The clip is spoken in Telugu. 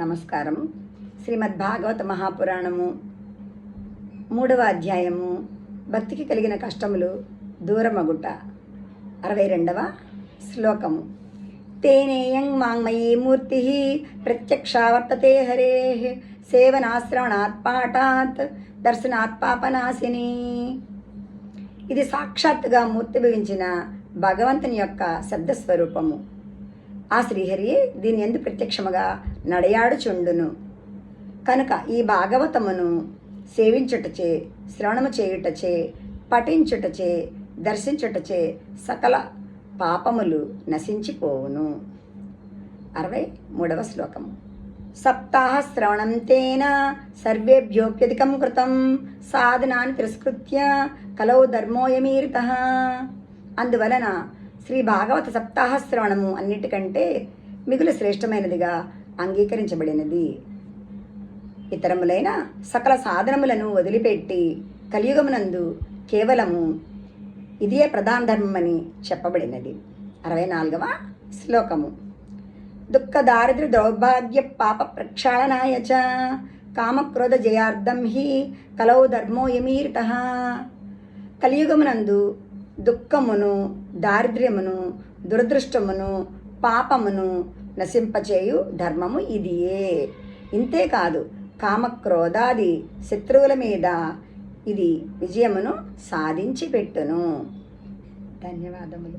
నమస్కారం. శ్రీమద్భాగవత మహాపురాణము 3వ అధ్యాయము భక్తికి కలిగిన కష్టములు దూరమగుట 62వ శ్లోకము. తేనేయం వాంగ్మయీ మూర్తి ప్రత్యక్షా వర్తతే హరే సేవనాశ్రవణాత్ పాఠాత్ దర్శనాత్ పాపనాశిని. ఇది సాక్షాత్తుగా మూర్తిభవించిన భగవంతుని యొక్క శబ్దస్వరూపము. ఆ శ్రీహరి దీని యందు ప్రత్యక్షముగా నడయాడుచుండును. కనుక ఈ భాగవతమును సేవించుటచే, శ్రవణము చేయుటచే, పఠించుటచే, దర్శించుటచే సకల పాపములు నశించిపోవును. 63వ శ్లోకము. సప్తాహ శ్రవణం తేన సర్వేభ్యోప్యధికం కృతం సాధనాన్ని తిరస్కృత్య కలౌ ధర్మోయమీరితః. అందువలన శ్రీ భాగవత సప్తాహ శ్రవణము అన్నిటికంటే మిగులు శ్రేష్టమైనదిగా అంగీకరించబడినది. ఇతరములైన సకల సాధనములను వదిలిపెట్టి కలియుగమునందు కేవలము ఇదే ప్రధాన ధర్మమని చెప్పబడినది. 64వ శ్లోకము. దుఃఖ దారిద్ర్య దౌర్భాగ్య పాప ప్రక్షాళనాయ చ కామక్రోధ జయార్థం హి కలౌ ధర్మోయమీరితః. కలియుగమునందు దుఃఖమును, దారిద్ర్యమును, దురదృష్టమును, పాపమును నశింపచేయు ధర్మము ఇదియే. ఇంతేకాదు కామక్రోధాది శత్రువుల మీద ఇది విజయమును సాధించి పెట్టును. ధన్యవాదములు.